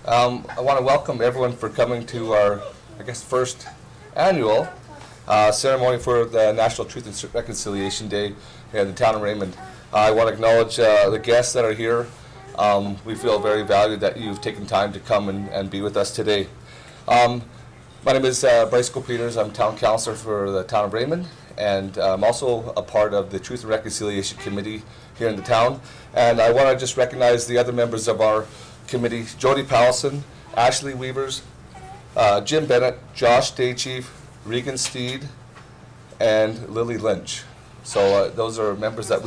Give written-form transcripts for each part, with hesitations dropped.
I want to welcome everyone for coming to our, first annual ceremony for the National Truth and Reconciliation Day in the town of Raymond. I want to acknowledge the guests that are here. We feel very valued that you've taken time to come and be with us today. My name is Bryce Peters. I'm town councilor for the town of Raymond, and I'm also a part of the Truth and Reconciliation Committee here in the town. And I want to just recognize the other members of our committee: Jody Powelson, Ashley Weavers, Jim Bennett, Josh Daychief, Regan Steed, and Lily Lynch. So those are members that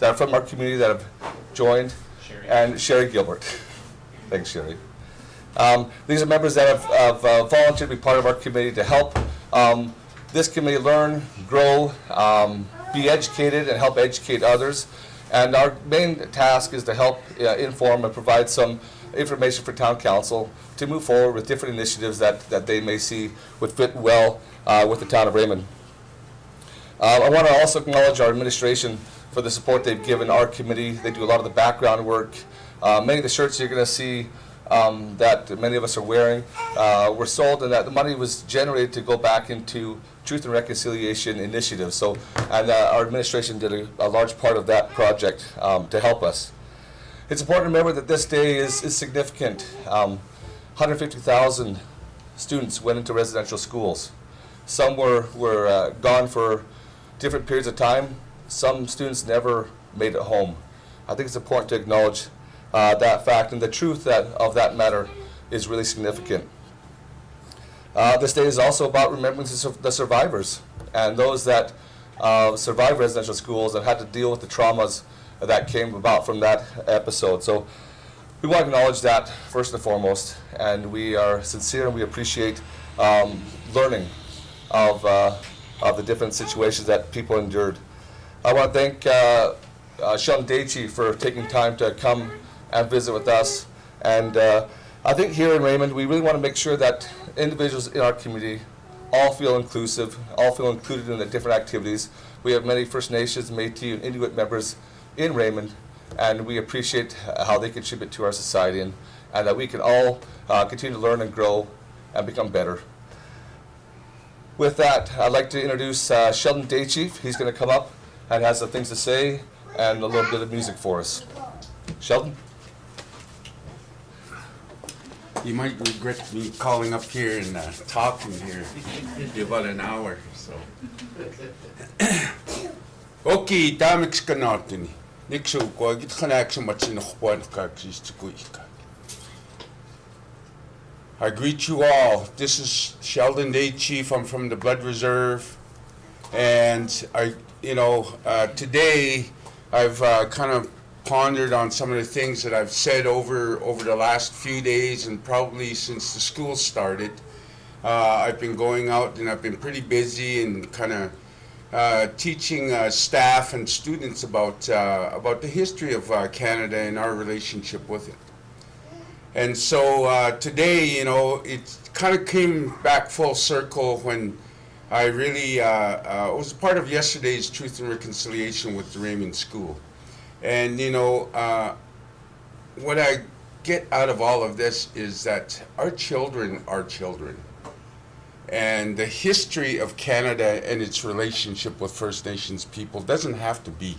are from our community that have joined. Sherry. And Sherry Gilbert. Thanks, Sherry. These are members that have volunteered to be part of our committee to help this committee learn, grow, be educated, and help educate others. And our main task is to help inform and provide some information for town council to move forward with different initiatives that they may see would fit well with the town of Raymond. I want to also acknowledge our administration for the support they've given our committee. They do a lot of the background work. Many of the shirts you're going to see that many of us are wearing were sold, and that the money was generated to go back into Truth and Reconciliation initiatives. So, and our administration did a large part of that project to help us. It's important to remember that this day is significant. 150,000 students went into residential schools. Some were gone for different periods of time. Some students never made it home. I think it's important to acknowledge that fact, and the truth of that matter is really significant. This day is also about remembering the survivors and those that survived residential schools and had to deal with the traumas that came about from that episode. So we want to acknowledge that first and foremost, and we are sincere and we appreciate learning of the different situations that people endured. I want to thank Sheldon Daychief for taking time to come and visit with us. And I think here in Raymond, we really want to make sure that individuals in our community all feel inclusive, all feel included in the different activities. We have many First Nations, Métis, and Inuit members in Raymond, and we appreciate how they contribute to our society, and that we can all continue to learn and grow and become better. With that, I'd like to introduce Sheldon Daychief. He's going to come up and has some things to say and a little bit of music for us. Sheldon? You might regret me calling up here and talking here. It'll be about an hour. So. Okay, damix kanatini. Nixu ko git khanaksu matsin khwan ka. I greet you all. This is Sheldon Daychief. I'm from the Blood Reserve, and today I've kind of pondered on some of the things that I've said over the last few days, and probably since the school started. I've been going out and I've been pretty busy and kind of teaching staff and students about the history of Canada and our relationship with it. And so today, it kind of came back full circle when I really was a part of yesterday's Truth and Reconciliation with the Raymond School. And what I get out of all of this is that our children are children. And the history of Canada and its relationship with First Nations people doesn't have to be.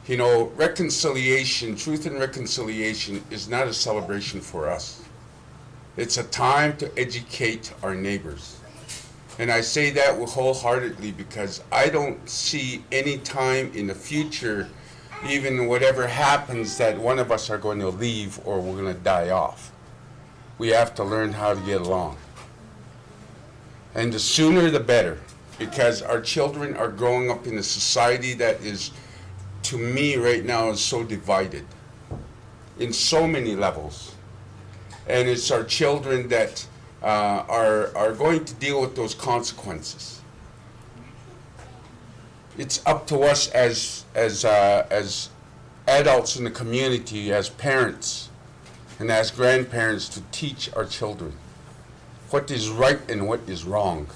Reconciliation, Truth and Reconciliation is not a celebration for us. It's a time to educate our neighbors. And I say that wholeheartedly because I don't see any time in the future, even whatever happens, that one of us are going to leave or we're going to die off. We have to learn how to get along. And the sooner the better, because our children are growing up in a society that is, to me right now, is so divided in so many levels. And it's our children that are going to deal with those consequences. It's up to us as adults in the community, as parents and as grandparents, to teach our children what is right and what is wrong,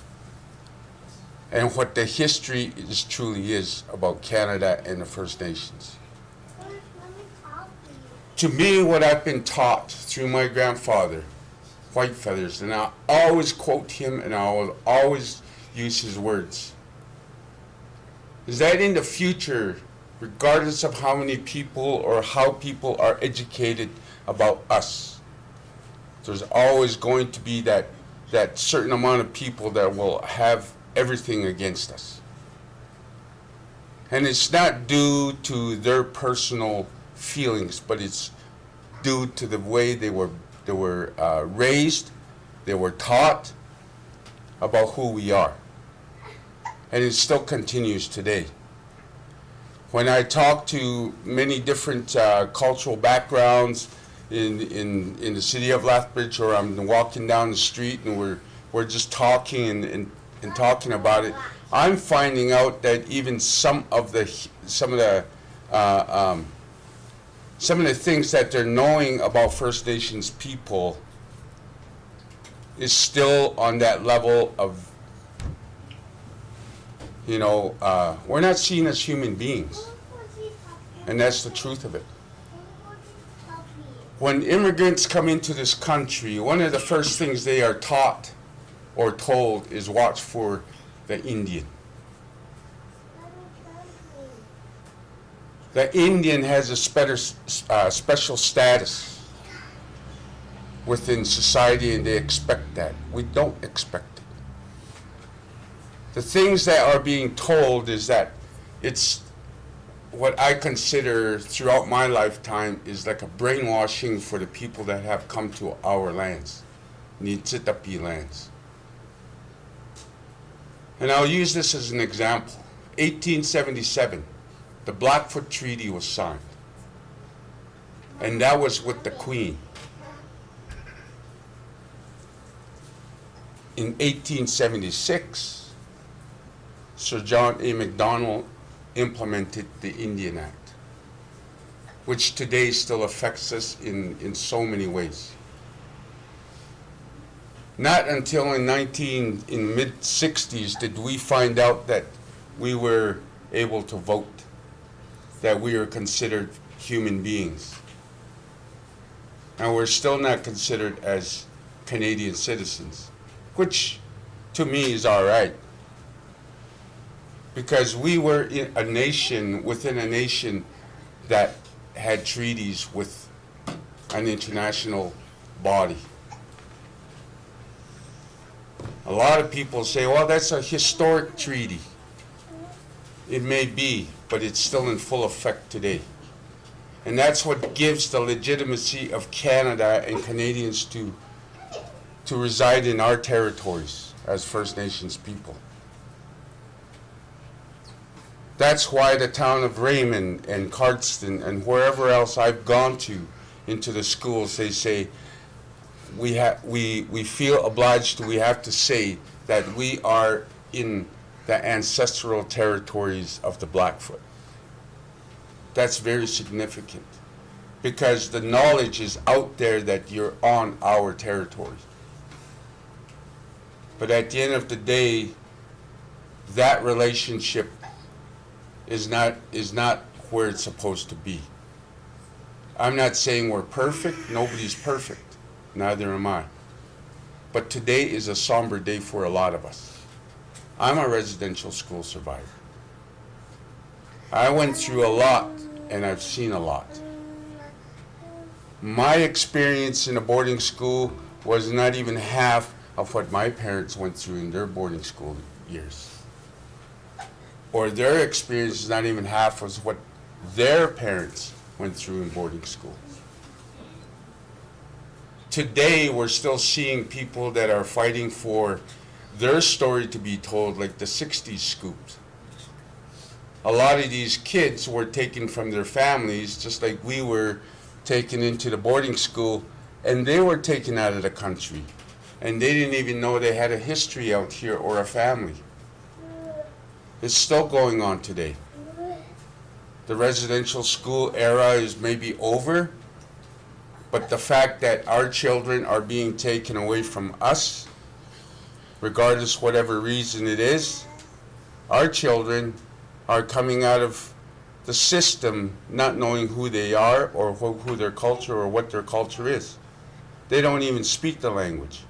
and what the history truly is about Canada and the First Nations. To me, what I've been taught through my grandfather, White Feathers, and I always quote him and I will always use his words, is that in the future, regardless of how many people or how people are educated about us, there's always going to be that certain amount of people that will have everything against us. And it's not due to their personal feelings, but it's due to the way they were raised, they were taught about who we are. And it still continues today. When I talk to many different cultural backgrounds in the city of Lethbridge, or I'm walking down the street and we're just talking and talking about it, I'm finding out that even some of the things that they're knowing about First Nations people is still on that level of, we're not seen as human beings. And that's the truth of it. When immigrants come into this country, one of the first things they are taught or told is watch for the Indian. The Indian has a special status within society, and they expect that. We don't expect it. The things that are being told is that it's what I consider throughout my lifetime is like a brainwashing for the people that have come to our lands, Niitsitapi lands. And I'll use this as an example. 1877, the Blackfoot Treaty was signed. And that was with the Queen. In 1876, Sir John A. Macdonald implemented the Indian Act, which today still affects us in so many ways. Not until in mid-60s did we find out that we were able to vote, that we are considered human beings. And we're still not considered as Canadian citizens, which to me is all right. Because we were in a nation within a nation that had treaties with an international body. A lot of people say, well, that's a historic treaty. It may be, but it's still in full effect today. And that's what gives the legitimacy of Canada and Canadians to reside in our territories as First Nations people. That's why the town of Raymond and Cardston and wherever else I've gone to into the schools, they say, we feel obliged we have to say that we are in the ancestral territories of the Blackfoot. That's very significant because the knowledge is out there that you're on our territory. But at the end of the day, that relationship is not where it's supposed to be. I'm not saying we're perfect. Nobody's perfect. Neither am I. But today is a somber day for a lot of us. I'm a residential school survivor. I went through a lot and I've seen a lot. My experience in a boarding school was not even half of what my parents went through in their boarding school years. Or their experience is not even half of what their parents went through in boarding school. Today, we're still seeing people that are fighting for their story to be told, like the 60s scooped. A lot of these kids were taken from their families, just like we were taken into the boarding school, and they were taken out of the country. And they didn't even know they had a history out here or a family. It's still going on today. The residential school era is maybe over, but the fact that our children are being taken away from us, regardless whatever reason it is, our children are coming out of the system not knowing who they are or who their culture or what their culture is. They don't even speak the language.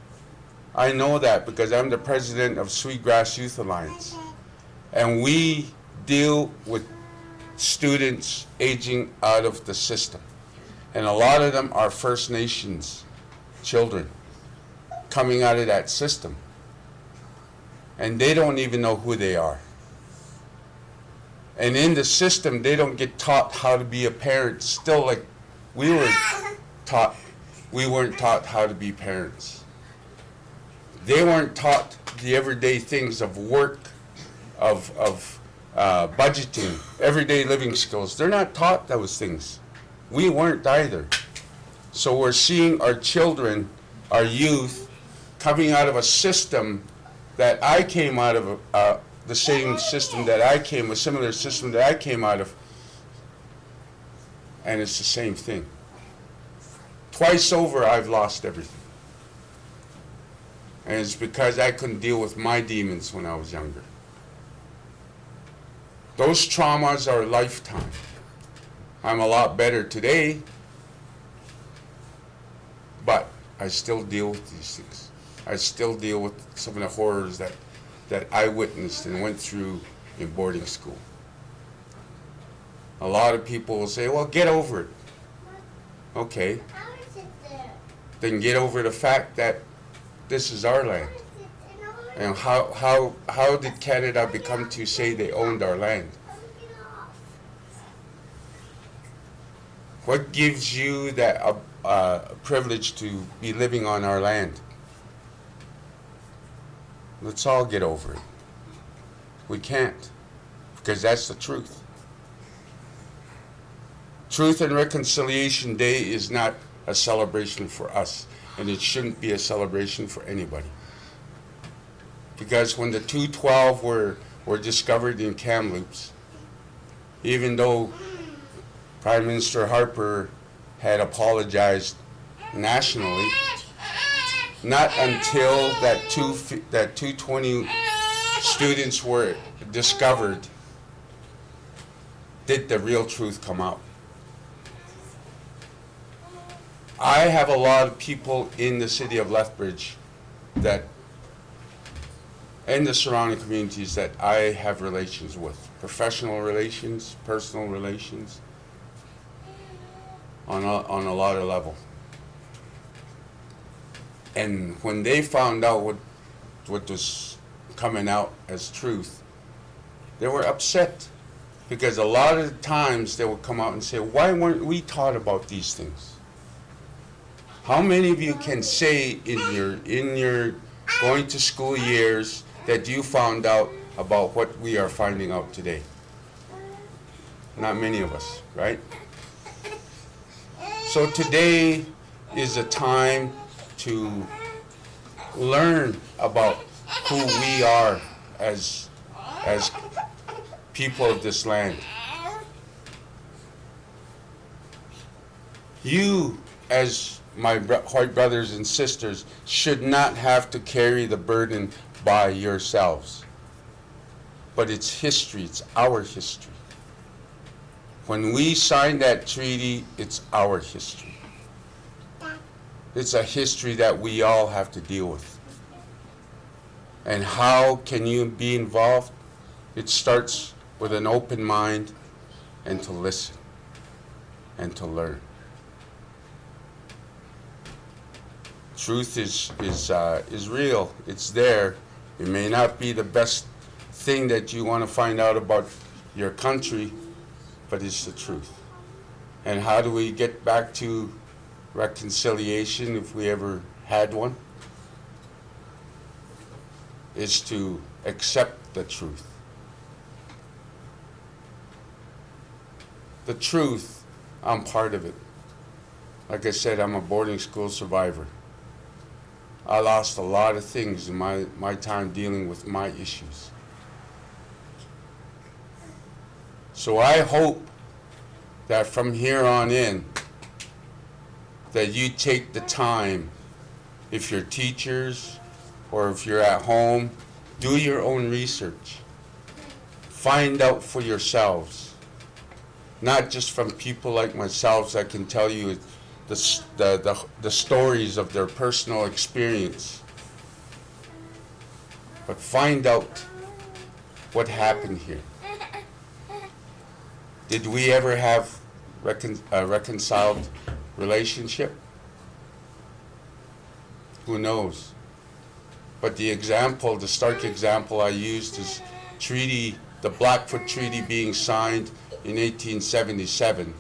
I know that because I'm the president of Sweetgrass Youth Alliance. And we deal with students aging out of the system. And a lot of them are First Nations children coming out of that system. And they don't even know who they are. And in the system, they don't get taught how to be a parent. Still, like we were taught, we weren't taught how to be parents. They weren't taught the everyday things of work, of budgeting, everyday living skills. They're not taught those things. We weren't either. So we're seeing our children, our youth, coming out of a system that I came out of, the same system that I came, a similar system that I came out of, and it's the same thing. Twice over, I've lost everything. And it's because I couldn't deal with my demons when I was younger. Those traumas are a lifetime. I'm a lot better today, but I still deal with these things. I still deal with some of the horrors that I witnessed and went through in boarding school. A lot of people will say, well, get over it. Okay. Then get over the fact that this is our land. And how did Canada become to say they owned our land? What gives you that privilege to be living on our land? Let's all get over it. We can't, because that's the truth. Truth and Reconciliation Day is not a celebration for us, and it shouldn't be a celebration for anybody. Because when the 212 were discovered in Kamloops, even though Prime Minister Harper had apologized nationally, not until that 220 students were discovered did the real truth come out. I have a lot of people in the city of Lethbridge that, and the surrounding communities that I have relations with, professional relations, personal relations, on a lot of level. And when they found out what was coming out as truth, they were upset, because a lot of the times they would come out and say, why weren't we taught about these things? How many of you can say in your going to school years that you found out about what we are finding out today? Not many of us, right? So today is a time to learn about who we are as people of this land. You, as my white brothers and sisters, should not have to carry the burden by yourselves. But it's history, it's our history. When we signed that treaty, it's our history. It's a history that we all have to deal with. And how can you be involved? It starts with an open mind and to listen and to learn. Truth is real. It's there. It may not be the best thing that you want to find out about your country, but it's the truth. And how do we get back to reconciliation, if we ever had one? Is to accept the truth. The truth, I'm part of it. Like I said, I'm a boarding school survivor. I lost a lot of things in my time dealing with my issues. So I hope that from here on in, that you take the time, if you're teachers or if you're at home, do your own research. Find out for yourselves not just from people like myself that can tell you the stories of their personal experience, but find out what happened here. Did we ever have a reconciled relationship? Who knows? But the example, the stark example I used is the Blackfoot Treaty being signed in 1877,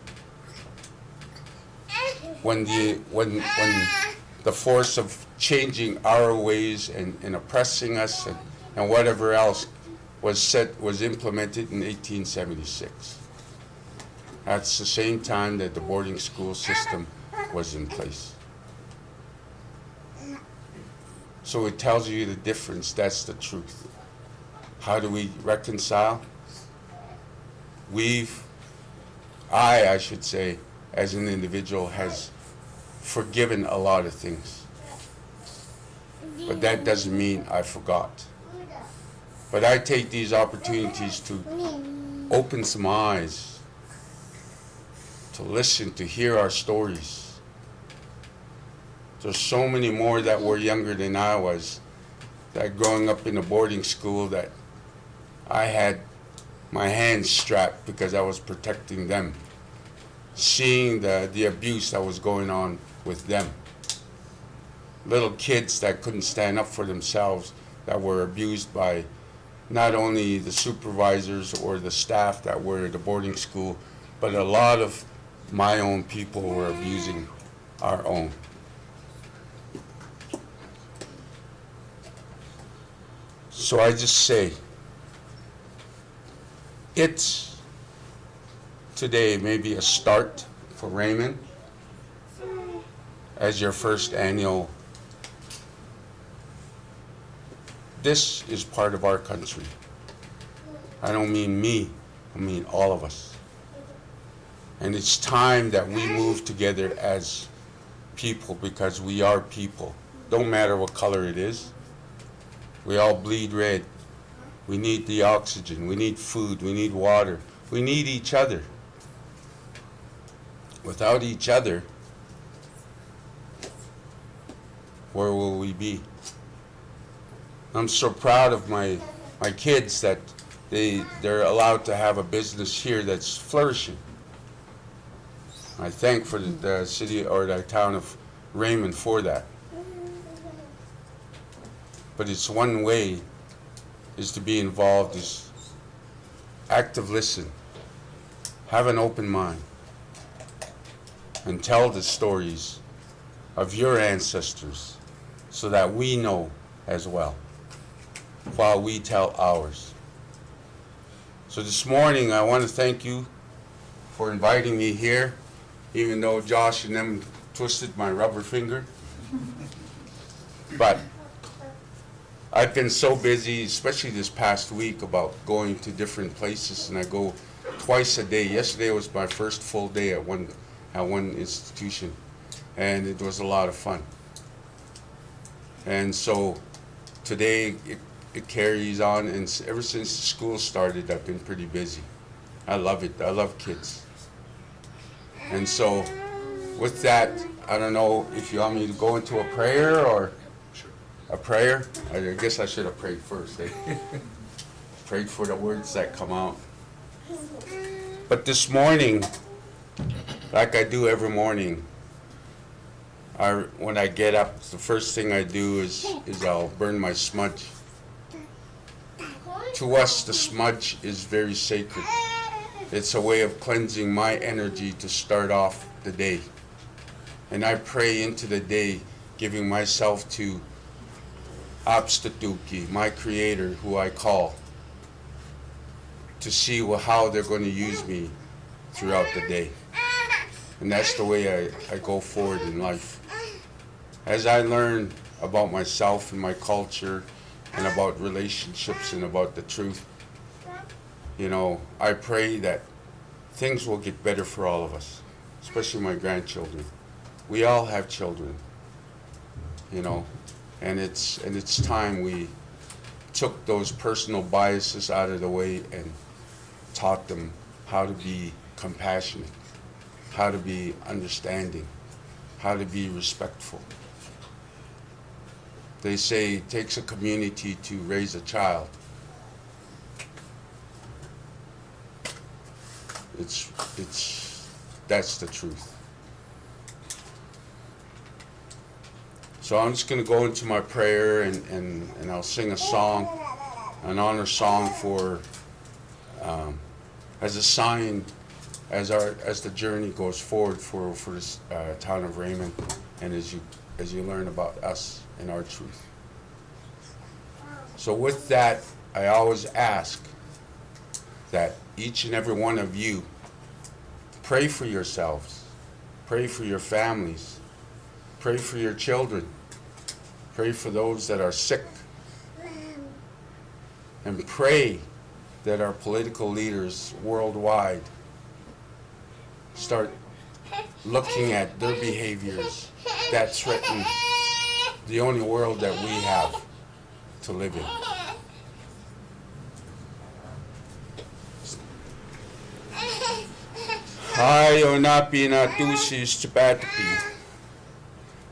when the force of changing our ways and oppressing us and whatever else was implemented in 1876. That's the same time that the boarding school system was in place. So it tells you the difference. That's the truth. How do we reconcile? I should say, as an individual, has forgiven a lot of things. But that doesn't mean I forgot. But I take these opportunities to open some eyes, to listen, to hear our stories. There's so many more that were younger than I was, that growing up in a boarding school, that I had my hands strapped because I was protecting them, seeing the abuse that was going on with them. Little kids that couldn't stand up for themselves, that were abused by not only the supervisors or the staff that were at the boarding school, but a lot of my own people were abusing our own. So I just say, it's today maybe a start for Raymond as your first annual. This is part of our country. I don't mean me, I mean all of us. And it's time that we move together as people, because we are people. Don't matter what color it is. We all bleed red. We need the oxygen. We need food. We need water. We need each other. Without each other, where will we be? I'm so proud of my kids that they're allowed to have a business here that's flourishing. I thank for the city or the town of Raymond for that. But it's one way is to be involved, is active listen, have an open mind, and tell the stories of your ancestors so that we know as well, while we tell ours. So this morning I want to thank you for inviting me here, even though Josh and them twisted my rubber finger. But I've been so busy, especially this past week, about going to different places, and I go twice a day. Yesterday was my first full day at one institution, and it was a lot of fun. And so today it carries on, and ever since the school started, I've been pretty busy. I love it. I love kids. And so with that, I don't know if you want me to go into a prayer or a prayer. I guess I should have prayed first. Prayed for the words that come out. But this morning, like I do every morning, when I get up, the first thing I do is I'll burn my smudge. To us, the smudge is very sacred. It's a way of cleansing my energy to start off the day. And I pray into the day, giving myself to Abstatuki, my creator, who I call, to see how they're going to use me throughout the day. And that's the way I go forward in life. As I learn about myself and my culture and about relationships and about the truth, I pray that things will get better for all of us, especially my grandchildren. We all have children, and it's time we took those personal biases out of the way and taught them how to become compassionate, how to be understanding, how to be respectful. They say it takes a community to raise a child. That's the truth. So I'm just going to go into my prayer and I'll sing a song, an honor song for, as a sign, as the journey goes forward for this town of Raymond, and as you learn about us and our truth. So with that, I always ask that each and every one of you pray for yourselves, pray for your families, pray for your children, pray for those that are sick, and pray that our political leaders worldwide start looking at their behaviors that threaten the only world that we have to live in. Ayaw na pinatusis sa patapi.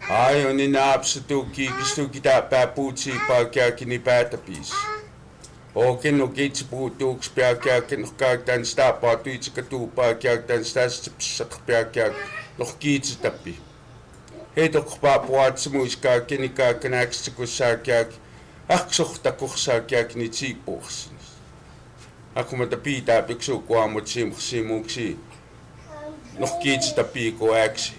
Ayaw ni naapsatuki gusto kita paputi pagka kinipatapis. O kinukit sa putuk sa pagka kinukagtan sa patuit sa katupa kagtan sa pagka lukit sa tapi. Heto kapapuat sa muska kinikakanak sa kusakyak aksok takok sa kyak ni tsipos. Ako matapita pikso ko amot simuksi. Lukit sa tapi ko aksi.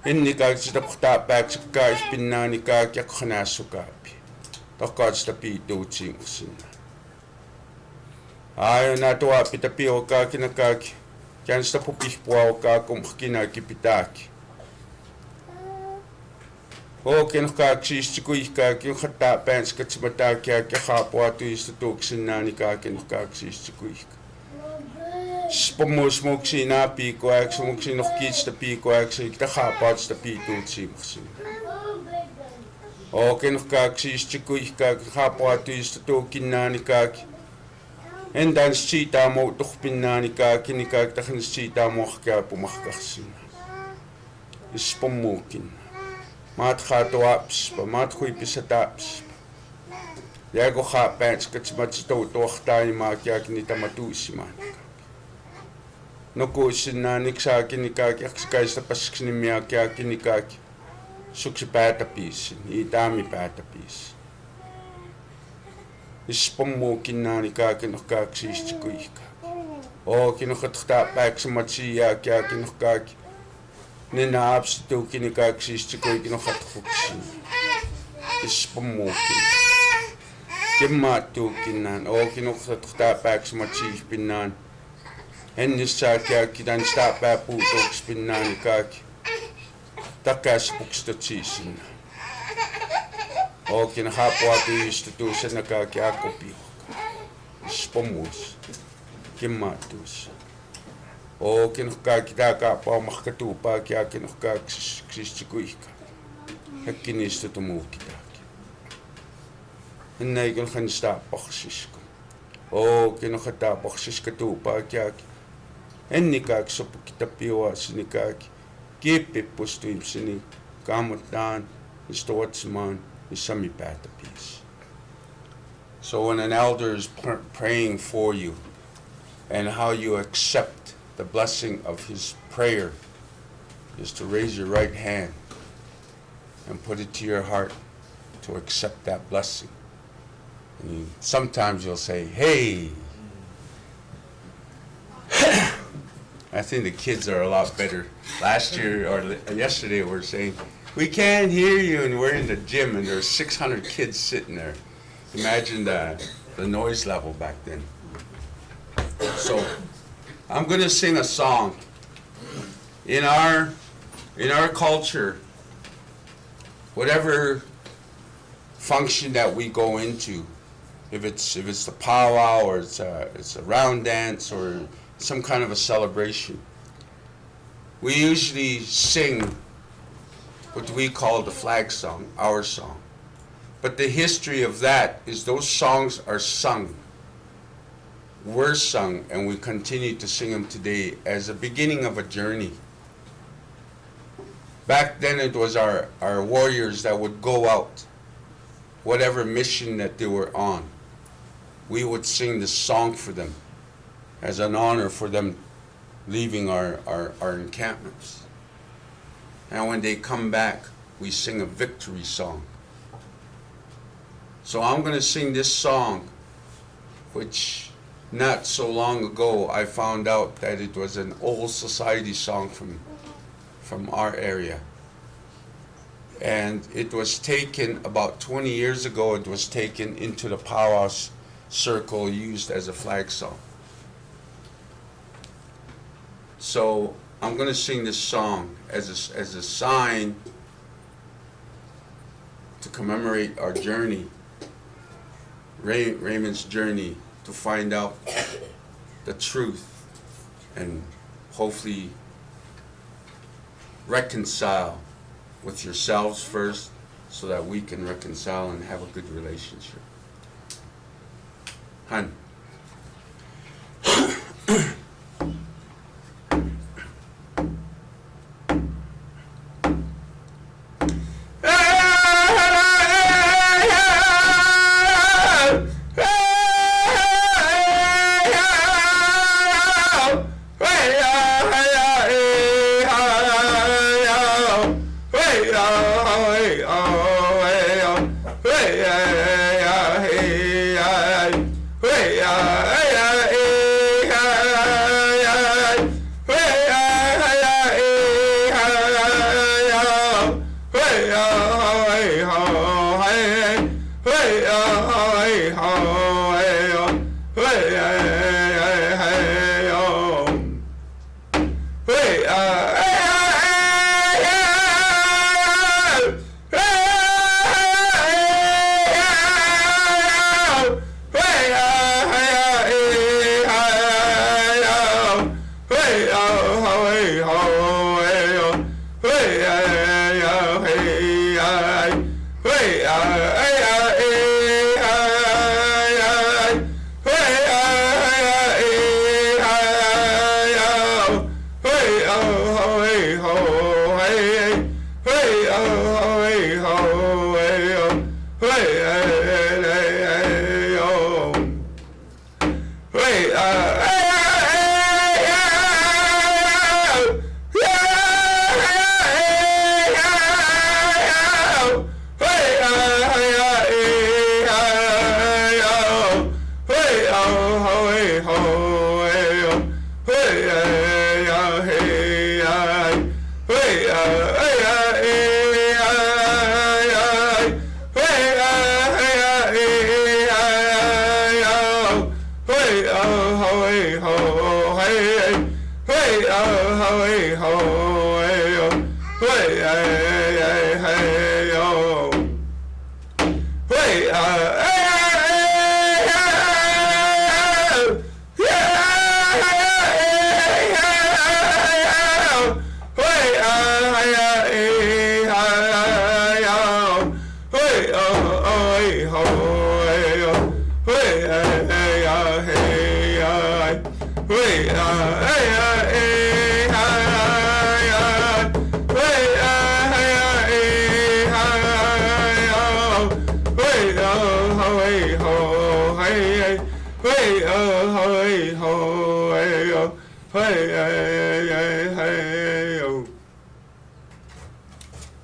Hindi kag sa tapak sa kais pinani kag yak kanasukapi. Takad sa tapi do simusin. Ayaw na to api tapi o kag kinakag. Kyan sa pupihpwa o kag kumakinakipitak. O kinakag sistikuih kag yung katapan sa katsimata kag kakapwa to istutok sinani kag kinakag sistikuih kag. Spomos mo sinapi ko ak mo sinokits ta pi ko ak sa kakapwa sa pi to simuksin. O kinakag sistikuih kag kakapwa to istutok kinani kag. And dan sita mo tukpin nani kag kinikag takin sita mo kaya pumakaksin. Ispomokin. Mat khatoaps, mat khuipisataps. Yago khapens katsmatsto tohtani ma kyak ni tamatusiman. Noko sinanik sa kinikak yakskay sa paskni miya kyak kinikak. Suksi patapis, itami patapis. Ispomokin nani kak kinokak sistikuika. O kinokatkhta pak sa matsiya kyak kinokak. Ninaabs to kinikag sistikoy kinokatfuksin. Ispamokin. Kimatu kinan. O kinokatfuktapak sa matsih pinan. Hennis sa kya kitan stapa putok spinan kak. Takas pukstatisin. O kinahapwa to istitusan na kak akopi. Ispamos. Kimatus. O kinukag kita ka pa makatupa kaya kinukag sistikuih ka. Hakinis to tumu kita. Hinay kung kanista paksis ko. O kinukata paksis katupa kaya hennikag sa kita piwa sinikag. Kipi pusto im sinik. Kamutan, istowatsman, isami patapis. So when an elder is praying for you and how you accept the blessing of his prayer is to raise your right hand and put it to your heart to accept that blessing. And sometimes you'll say, hey. I think the kids are a lot better. Last year or yesterday we were saying, we can't hear you, and we're in the gym and there's 600 kids sitting there. Imagine the noise level back then. So I'm going to sing a song. In our culture, whatever function that we go into, if it's the powwow or it's a round dance or some kind of a celebration, we usually sing what we call the flag song, our song. But the history of that is those songs are sung were sung, and we continue to sing them today as the beginning of a journey. Back then it was our warriors that would go out, whatever mission that they were on. We would sing this song for them as an honor for them leaving our encampments. And when they come back, we sing a victory song. So I'm going to sing this song, which not so long ago I found out that it was an old society song from our area. And it was taken about 20 years ago, it was taken into the powwow circle, used as a flag song. So I'm going to sing this song as a sign to commemorate our journey, Raymond's journey, to find out the truth and hopefully reconcile with yourselves first so that we can reconcile and have a good relationship. Hun.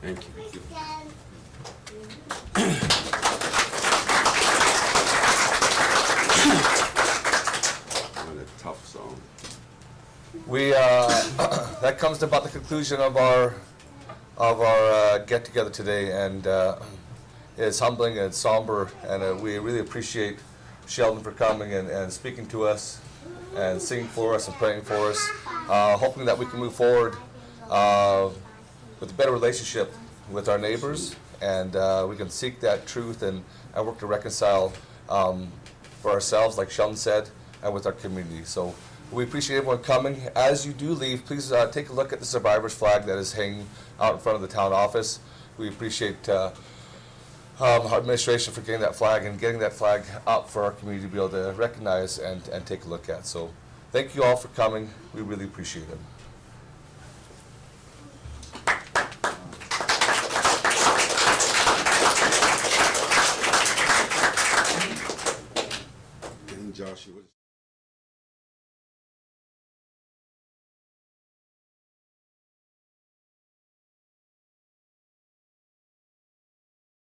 Thank you. What a tough song. We that comes to about the conclusion of our get together today, and it's humbling and it's somber, and we really appreciate Sheldon for coming and speaking to us and singing for us and praying for us, hoping that we can move forward with a better relationship with our neighbors, and we can seek that truth and work to reconcile for ourselves, like Sheldon said, and with our community. So we appreciate everyone coming. As you do leave, please take a look at the survivor's flag that is hanging out in front of the town office. We appreciate our administration for getting that flag and getting that flag up for our community to be able to recognize and take a look at. So thank you all for coming. We really appreciate it. Josh,